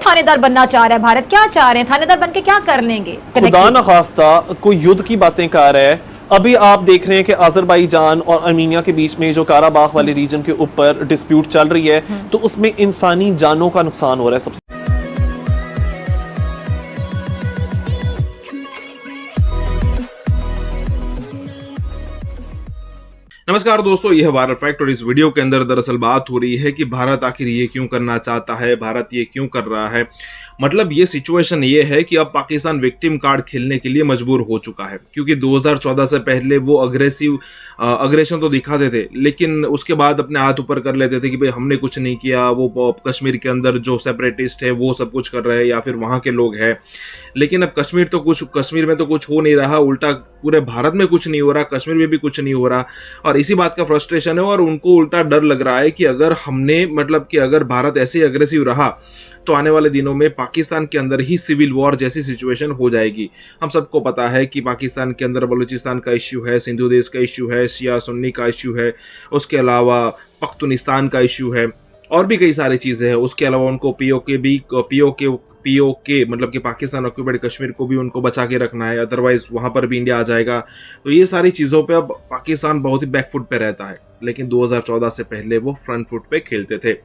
थानेदार बनना चाह रहा है भारत? क्या चाह रहे हैं? थानेदार बन के क्या कर लेंगे? खुदा न खास्ता कोई युद्ध की बातें कर रहा है। अभी आप देख रहे हैं कि अजरबैजान और अर्मीनिया के बीच में जो काराबाख वाले रीजन के ऊपर डिस्प्यूट चल रही है, तो उसमें इंसानी जानों का नुकसान हो रहा है सबसे। नमस्कार दोस्तों, यह वायरल फैक्ट और इस वीडियो के अंदर दरअसल बात हो रही है कि भारत आखिर ये क्यों करना चाहता है, भारत ये क्यों कर रहा है। मतलब ये सिचुएशन ये है कि अब पाकिस्तान विक्टिम कार्ड खेलने के लिए मजबूर हो चुका है, क्योंकि 2014 से पहले वो अग्रेशन तो दिखाते थे, लेकिन उसके बाद अपने हाथ ऊपर कर लेते थे कि भाई हमने कुछ नहीं किया, वो कश्मीर के अंदर जो सेपरेटिस्ट है वो सब कुछ कर रहे हैं या फिर वहाँ के लोग हैं। लेकिन अब कश्मीर में तो कुछ हो नहीं रहा, उल्टा पूरे भारत में कुछ नहीं हो रहा, कश्मीर में भी कुछ नहीं हो रहा, और इसी बात का फ्रस्ट्रेशन है। और उनको उल्टा डर लग रहा है कि अगर अगर भारत ऐसे ही अग्रेसिव रहा तो आने वाले दिनों में पाकिस्तान के अंदर ही सिविल वॉर जैसी सिचुएशन हो जाएगी। हम सबको पता है कि पाकिस्तान के अंदर बलूचिस्तान का इश्यू है, सिंधु देश का इश्यू है, शिया सुन्नी का इश्यू है, उसके अलावा पख्तूनिस्तान का इश्यू है और भी कई सारी चीज़ें हैं। उसके अलावा उनको पीओके मतलब कि पाकिस्तान ऑक्यूपाइड कश्मीर को भी उनको बचा के रखना है, अदरवाइज वहां पर भी इंडिया आ जाएगा। तो ये सारी चीज़ों पे अब पाकिस्तान बहुत ही बैकफुट पे रहता है, लेकिन 2014 से पहले वो फ्रंट फुट पे खेलते थे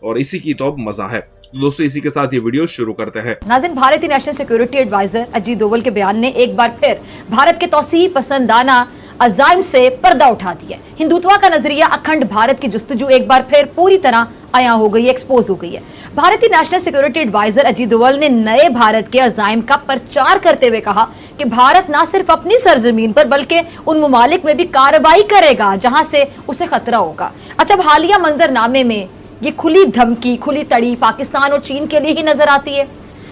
और इसी की तो अब मजा है। दोस्तों, इसी के साथ ये वीडियो शुरू करते हैं। नाज़रीन, भारतीय national security adviser Ajit Doval के बयान ने एक बार फिर भारत के तौसीह पसंदाना अज़ाइम से पर्दा उठा दिया। हिंदुत्व का नजरिया अखंड भारत की जुस्तजू एक बार फिर पूरी तरह आया हो गई है, एक्सपोज हो गई है। भारतीय national security adviser Ajit Doval ने नए भारत के अज़ाइम का प्रचार करते हुए कहा कि भारत न सिर्फ अपनी सरजमीन पर बल्कि उन ममालिक में भी कार्रवाई करेगा जहां से उसे खतरा होगा। अच्छा, अब हालिया मंजरनामे में ये खुली धमकी, खुली तड़ी पाकिस्तान और चीन के लिए ही नजर आती है।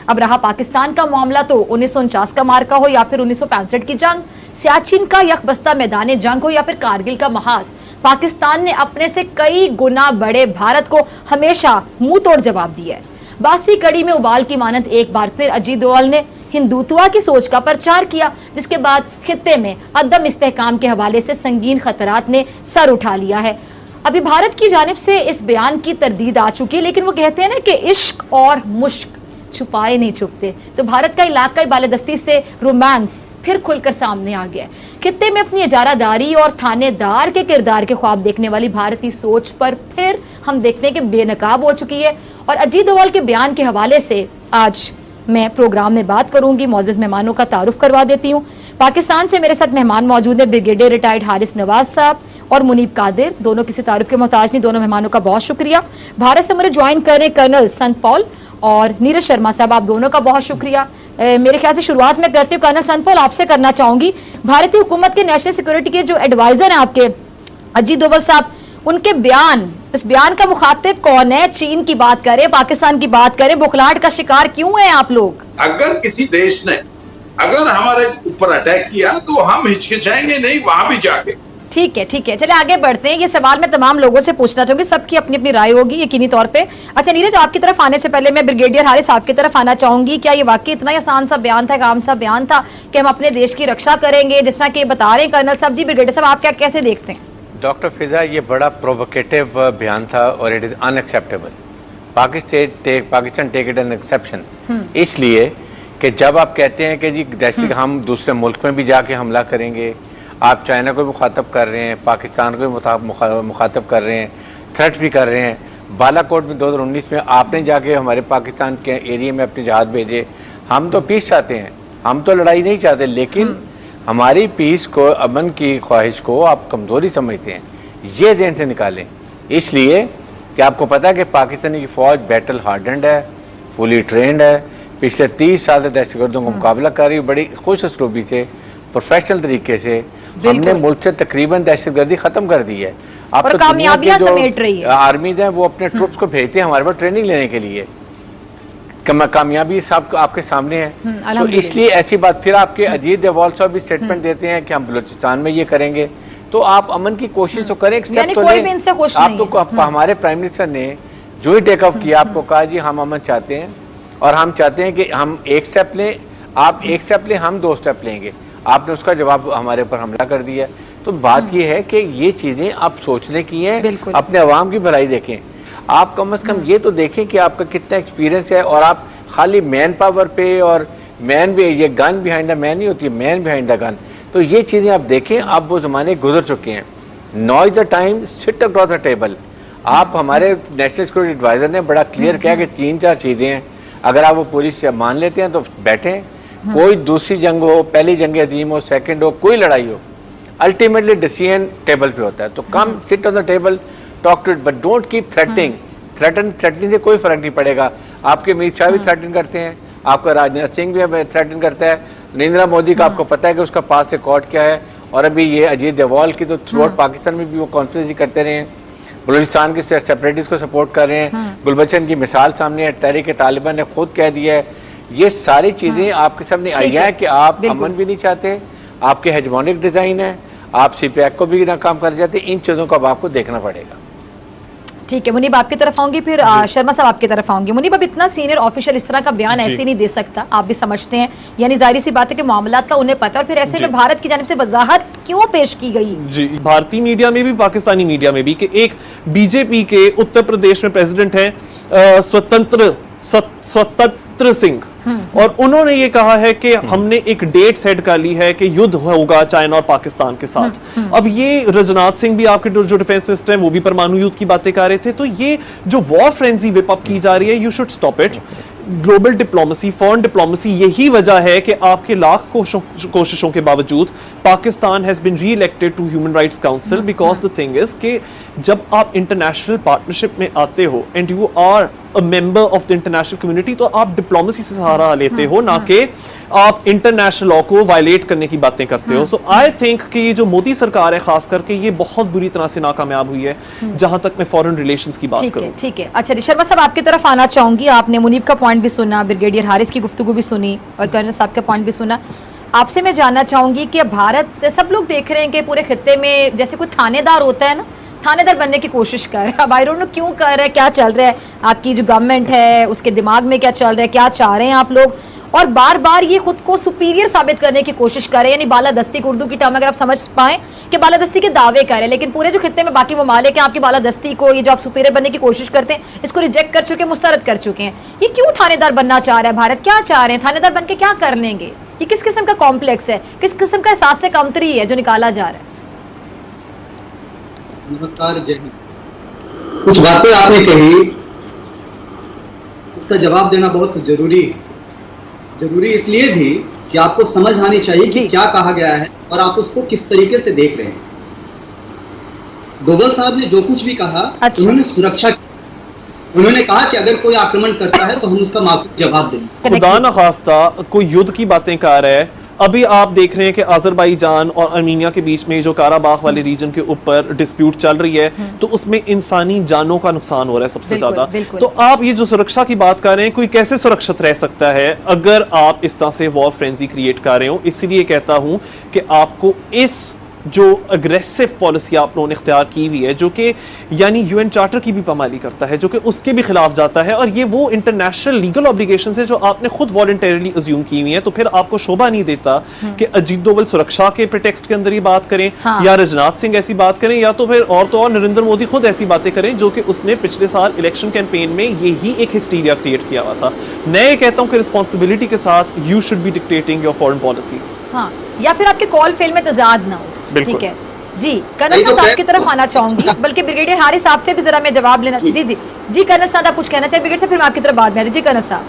अब रहा पाकिस्तान का मामला तो 1949 का मार्का हो या फिर 1965 की जंग, सियाचिन का यकबस्ता मैदान जंग हो या फिर कारगिल का महाज, पाकिस्तान ने अपने से कई गुना बड़े भारत को हमेशा मुंह तोड़ जवाब दिया है। बासी कड़ी में उबाल की मानद एक बार फिर अजीत डोवल ने हिंदुत्व की सोच का प्रचार किया, जिसके बाद खित्ते में अदम इस्तेहकाम के हवाले से संगीन खतरात ने सर उठा लिया है। अभी भारत की जानिब से इस बयान की तरदीद आ चुकी है, लेकिन वो कहते हैं ना कि इश्क और मुश्क छुपाए नहीं छुपते। तो भारत का इलाकाई बालादस्ती से रोमांस फिर खुलकर सामने आ गया है। खित्ते में अपनी इजारादारी और थानेदार के किरदार के ख्वाब देखने वाली भारतीय सोच पर फिर हम देखने के बेनकाब हो चुकी है। और अजीत डोवल के बयान के हवाले से आज मैं प्रोग्राम में बात करूंगी। मौजूद मेहमानों का तारुफ करवा देती हूँ। पाकिस्तान से मेरे साथ मेहमान मौजूद है ब्रिगेडियर रिटायर्ड हारिस नवाज साहब और मुनीब कादिर, दोनों किसी तारुफ के मोहताज नहीं। दोनों मेहमानों का बहुत शुक्रिया। भारत से मुझे ज्वाइन कर रहे कर्नल संत पॉल और नीरज शर्मा साहब, आप दोनों का बहुत शुक्रिया। मेरे ख्याल से शुरुआत में करती हूँ कर्नल संत पॉल, आपसे करना चाहूंगी। भारतीय हुकूमत के नेशनल सिक्योरिटी के जो एडवाइजर हैं आपके अजीत डोवल साहब, उनके बयान, इस बयान का मुखातिब कौन है? चीन की बात करें, पाकिस्तान की बात करें, बुखलाहट का शिकार क्यों है आप लोग? अगर किसी देश ने अगर हमारे ऊपर अटैक किया तो हम हिचकिचाएंगे नहीं वहां भी जाके। ठीक है, चलिए आगे बढ़ते हैं। ये सवाल मैं तमाम लोगों से पूछना चाहूंगी, सबकी अपनी अपनी राय होगी यकीनी तौर पे। अच्छा नीरज, आपकी तरफ आने से पहले मैं ब्रिगेडियर हारिस साहब की तरफ आना चाहूंगी। क्या ये वाकई इतना आसान सा बयान था, काम सा बयान था कि हम अपने देश की रक्षा करेंगे जिस तरह के बता रहे हैं कर्नल साहब? जी ब्रिगेडियर साहब, आप क्या कैसे देखते हैं? डॉक्टर फिजा, ये बड़ा प्रोवोकेटिव बयान था और it is unacceptable. Pakistan take it an exception, इसलिए कि जब आप कहते हैं कि जी जैसे हम दूसरे मुल्क में भी जाके हमला करेंगे, आप चाइना को भी मुखातब कर रहे हैं, पाकिस्तान को भी मुखातब कर रहे हैं, थ्रेट भी कर रहे हैं। बालाकोट में 2019 में आपने जाके हमारे पाकिस्तान के एरिया में अपने जहाज भेजे। हम तो पीस चाहते हैं, हम तो लड़ाई नहीं चाहते, लेकिन हमारी पीस को, अमन की ख्वाहिश को आप कमज़ोरी समझते हैं। ये ज़हन से निकालें, इसलिए कि आपको पता है कि पाकिस्तानी की फ़ौज बैटल हार्डेंड है, फुली ट्रेंड है, पिछले 30 साल से दहशतगर्दों का मुकाबला कर रही है बड़ी खुश असलूबी से, प्रोफेशनल तरीके से। हमने मुल्क से तकरीबन दहशतगर्दी ख़त्म कर दी है। अब तो कामयाबियां समेट रही है। आर्मीज हैं वो अपने ट्रूप्स को भेजते हैं हमारे पास ट्रेनिंग लेने के लिए। कामयाबी सब आपके सामने है। तो इसलिए ऐसी बात, फिर आपके अजीत डोवल साहब भी स्टेटमेंट देते हैं कि हम बलूचिस्तान में ये करेंगे। तो आप अमन की कोशिश तो करें, एक स्टेप तो लें। आप तो हमारे प्राइम मिनिस्टर ने जो ही टेक ऑफ किया, आपको कहा जी हम अमन चाहते हैं और हम चाहते हैं कि हम एक स्टेप लें, आप एक स्टेप लें, हम 2 स्टेप लेंगे। आपने उसका जवाब हमारे ऊपर हमला कर दिया। तो बात यह है कि ये चीज़ें आप सोचने की हैं, अपने अवाम की भलाई देखें। आप कम से कम ये तो देखें कि आपका कितना एक्सपीरियंस है और आप खाली मैन पावर पे और मैन भी, ये गन बिहाइंड द मैन नहीं होती, मैन बिहाइंड द गन। तो ये चीज़ें आप देखें, अब वो ज़माने गुजर चुके हैं। Now is the time, sit across the table. आप हमारे नेशनल सिक्योरिटी एडवाइज़र ने बड़ा क्लियर किया कि 3-4 चीज़ें हैं, अगर आप वो पूरी से मान लेते हैं तो बैठें। कोई दूसरी जंग हो, पहली जंग अजीम हो, सेकंड हो, कोई लड़ाई हो, अल्टीमेटली डिसीजन टेबल पे होता है। तो come sit on the table, talk to it, but don't keep threatening. Threatening से कोई फर्क नहीं पड़ेगा। आपके अमित शाह भी थ्रेटन करते हैं, आपका राजनाथ सिंह भी थ्रेटन करता है, नरेंद्र मोदी का आपको पता है कि उसका पास रिकॉर्ड क्या है। और अभी ये अजीत डोवाल की तो थ्रू आउट पाकिस्तान में भी वो कॉन्फ्रेंस करते रहे हैं, बलूचिस्तान के सेपरेटिस्ट को सपोर्ट कर रहे हैं। गुलबचन की मिसाल सामने है, तहरीक तालिबान ने खुद कह दिया है। ये सारी चीज़ें आपके सामने आई है कि आप अमन भी नहीं चाहते, आपके हेजमोनिक डिज़ाइन है, आप सीपीएक को भी नाकाम कर जाते। इन चीज़ों को अब आपको देखना पड़ेगा। ठीक है, मुनीब आपकी तरफ आऊंगी, फिर शर्मा साहब आपकी तरफ आऊंगी। मुनीब, अब इतना सीनियर ऑफिशियल इस तरह का बयान ऐसे नहीं दे सकता, आप भी समझते हैं, यानी जाहिर सी बात है कि मामलात का उन्हें पता है, और फिर ऐसे में भारत की जानिब से वजाहत क्यों पेश की गई? जी, भारतीय मीडिया में भी, पाकिस्तानी मीडिया में भी, कि एक बीजेपी के उत्तर प्रदेश में प्रेसिडेंट हैं स्वतंत्र सिंह, और उन्होंने ये कहा है कि हमने एक डेट सेट कर ली है कि युद्ध होगा चाइना और पाकिस्तान के साथ। अब ये राजनाथ सिंह भी, आपके जो डिफेंस मिनिस्टर हैं, वो भी परमाणु युद्ध की बातें कर रहे थे। तो ये जो वॉर फ्रेंजी विप अप की जा रही है, you should stop it. Global diplomacy, foreign diplomacy, यही वजह है कि आपके लाख कोशिशों के बावजूद Pakistan has been re elected to human rights council, because the thing is कि जब आप इंटरनेशनल पार्टनरशिप में आते हो and you are a member of the international community, तो आप डिप्लोमेसी से सहारा लेते हो, ना कि आप इंटरनेशनल लॉ को वायलेट करने की बातें करते हो। सो आई थिंक कि ये जो मोदी सरकार है खास करके, ये बहुत बुरी तरह से नाकामयाब हुई है जहां तक मैं फॉरेन रिलेशंस की बात करूं। ठीक है। अच्छा, शर्मा साहब आपकी तरफ आना चाहूंगी। आपने मुनीब का पॉइंट भी सुना, ब्रिगेडियर हारिस की गुफ्तगू भी सुनी, और कर्नल साहब का पॉइंट भी सुना। आपसे मैं जानना चाहूंगी कि भारत, सब लोग देख रहे हैं कि पूरे खित्ते में जैसे कोई थानेदार होता है ना, थानेदार बनने की कोशिश कर रहा है। अब आई डोंट नो क्यों कर रहा है, क्या चल रहा है, आपकी जो गवर्नमेंट है उसके दिमाग में क्या चल रहा है, क्या चाह रहे हैं आप लोग, और बार बार ये खुद को सुपीरियर साबित करने की कोशिश कर रहे हैं। यानी बालादस्ती को उर्दू की टर्म अगर आप समझ पाएं कि बालादस्ती के दावे कर रहे हैं, लेकिन पूरे जो खित्ते में बाकी ममालिक हैं आपकी बालादस्ती को, ये जो आप सुपीरियर बनने की कोशिश करते हैं, इसको रिजेक्ट कर चुके हैं, मुस्तरद कर चुके हैं। ये क्यों थानेदार बनना चाह रहा है भारत, क्या चाह रहे हैं, थानेदार बन के क्या कर लेंगे? ये किस किस्म का कॉम्प्लेक्स है, किस किस्म का एहसास से कमतरी है जो निकाला जा रहा है? नमस्कार, जय हिंद। कुछ बातें आपने कही, उसका जवाब देना बहुत जरूरी इसलिए भी कि आपको समझ आनी चाहिए कि क्या कहा गया है और आप उसको किस तरीके से देख रहे हैं। डोभाल साहब ने जो कुछ भी कहा, उन्होंने सुरक्षा, उन्होंने कहा कि अगर कोई आक्रमण करता है तो हम उसका माकूल जवाब देंगे। खुदा न खास्ता कोई युद्ध की बातें कर रहा है। अभी आप देख रहे हैं कि अजरबैजान और आर्मीनिया के बीच में जो काराबाख वाले रीजन के ऊपर डिस्प्यूट चल रही है, तो उसमें इंसानी जानों का नुकसान हो रहा है सबसे ज्यादा। तो आप ये जो सुरक्षा की बात कर रहे हैं, कोई कैसे सुरक्षित रह सकता है अगर आप इस तरह से वॉर फ्रेंजी क्रिएट कर रहे हो? इसलिए कहता हूं कि आपको इस जो अग्रेसिव पॉलिसी आप लोगों ने इख्तियार की हुई है, जो कि यानी यूएन चार्टर की भी पामाली करता है, जो कि उसके भी खिलाफ जाता है, और ये वो इंटरनेशनल लीगल ऑब्लिगेशंस है जो आपने खुद वॉलंटरीली अज्यूम की हुई है, तो फिर आपको शोभा नहीं देता कि अजीत डोभाल सुरक्षा के प्रिटेक्स्ट के अंदर ये बात करें, या राजनाथ सिंह ऐसी बात करें, या तो फिर और नरेंद्र मोदी खुद ऐसी बातें करें, जो कि उसने पिछले साल इलेक्शन कैंपेन में यही एक हिस्टीरिया क्रिएट किया हुआ था। मैं ये कहता हूँ कि रिस्पॉन्सिबिलिटी के साथ you should be dictating your foreign policy, या फिर आपके कॉल फेल में तजाद ना हो। ठीक है जी, कर्नल साहब आपकी तरफ आना चाहूंगी, बल्कि ब्रिगेडियर हारिस साहब से भी जरा मैं जवाब लेना। जी कर्नल साहब, आप कुछ कहना चाहिए ब्रिगेडियर से, फिर मैं आपकी तरफ बाद में आती। जी कर्नल साहब।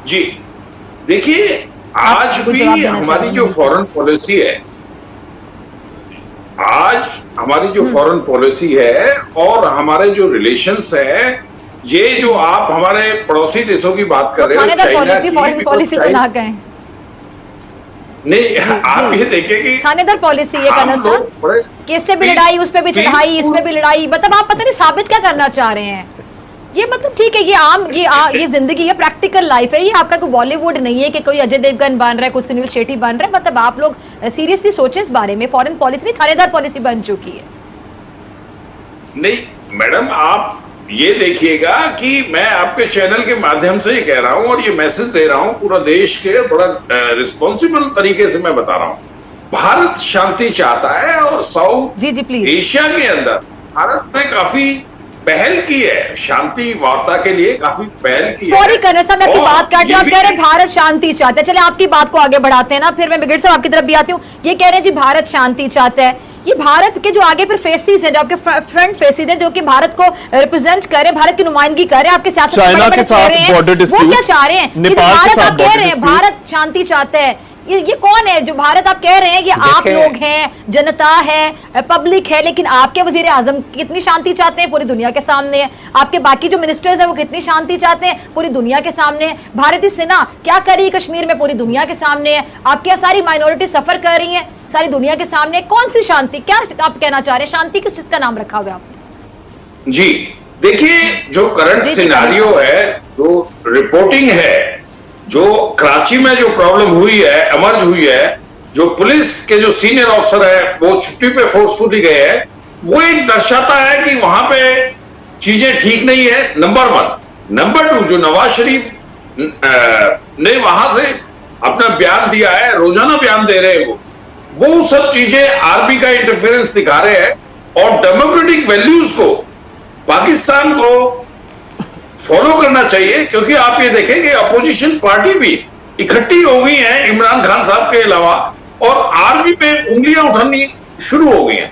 जी देखिए, आज भी हमारी जो फॉरेन पॉलिसी है, और हमारे जो रिलेशंस है, ये जो आप हमारे पड़ोसी देशों की बात कर रहे हो, फॉरेन पॉलिसी तो ना कहें, नहीं, आप ये देखिए कि थानेदार पॉलिसी है कर्नल साहब, कि इससे भी लड़ाई, उस पे भी चढ़ाई, इसमें भी लड़ाई, मतलब आप पता नहीं साबित क्या करना चाह रहे हैं। ये मतलब ठीक है, ये जिंदगी है, प्रैक्टिकल लाइफ है, ये आपका कोई बॉलीवुड नहीं है कि कोई अजय देवगन बन रहा है, कोई सुनील शेट्टी बन रहा है। मतलब आप लोग सीरियसली सोचें इस बारे में, फॉरेन पॉलिसी नहीं, थानेदार पॉलिसी बन चुकी है। नहीं मैडम, आप ये देखिएगा कि मैं आपके चैनल के माध्यम से ये कह रहा हूं और ये मैसेज दे रहा हूं पूरा देश के, बड़ा रिस्पॉन्सिबल तरीके से मैं बता रहा हूं। भारत शांति चाहता है, और साउथ एशिया के अंदर भारत में काफी पहल की है, शांति वार्ता के लिए काफी पहल की है। सॉरी करने साहब, मैं आपकी और बात काट रही हूं। आप ये कह रहे भी- हैं भारत शांति चाहता है। चले आपकी बात को आगे बढ़ाते हैं ना, फिर मैं बिगड़ साहब आपकी तरफ भी आती हूँ। ये कह रहे हैं जी भारत शांति चाहता है, ये भारत के जो आगे फिर फेसेस हैं, जो आपके फ्रंट फेसेस हैं, जो कि भारत को रिप्रेजेंट कर रहे हैं, भारत की नुमाइंदगी कर रहे हैं, आपके सियासत में चाइना बड़े-बड़े के साथ चेहरे हैं, border वो dispute, क्या चाह रहे हैं? ये जो नेपाल के भारत साथ आप कह border रहे हैं dispute। भारत शांति चाहता है, ये कौन है जो भारत आप कह रहे हैं? ये आप देखिए- लोग हैं, जनता है, पब्लिक है, लेकिन आपके वजीर आजम कितनी शांति चाहते हैं? पूरी दुनिया के सामने है। आपके बाकी जो मिनिस्टर्स हैं वो कितनी शांति चाहते हैं? पूरी दुनिया के सामने है। भारतीय सेना क्या कर रही है कश्मीर में? पूरी दुनिया के सामने है। आपके यहाँ सारी माइनॉरिटी सफर कर रही हैं, सारी दुनिया के सामने। कौन सी शांति? क्या आप कहना चाह रहे हैं? शांति किस चीज का नाम रखा हुआ है आपने? जी देखिए, जो करंट जी, सिनारियो है, जो रिपोर्टिंग है, जो कराची में जो प्रॉब्लम हुई है, एमर्ज हुई है, जो पुलिस के जो सीनियर ऑफिसर है वो छुट्टी पे फोर्सफुली गए हैं, वो एक दर्शाता है कि वहां पे चीजें ठीक नहीं है, नंबर 1। नंबर 2, जो नवाज शरीफ ने वहां से अपना बयान दिया है, रोजाना बयान दे रहे हैं, वो सब चीजें आर्मी का इंटरफेरेंस दिखा रहे हैं। और डेमोक्रेटिक वैल्यूज को पाकिस्तान को फॉलो करना चाहिए, क्योंकि आप ये देखें कि अपोजिशन पार्टी भी इकट्ठी हो गई है इमरान खान साहब के अलावा, और आर्मी पे उंगलियां उठानी शुरू हो गई हैं।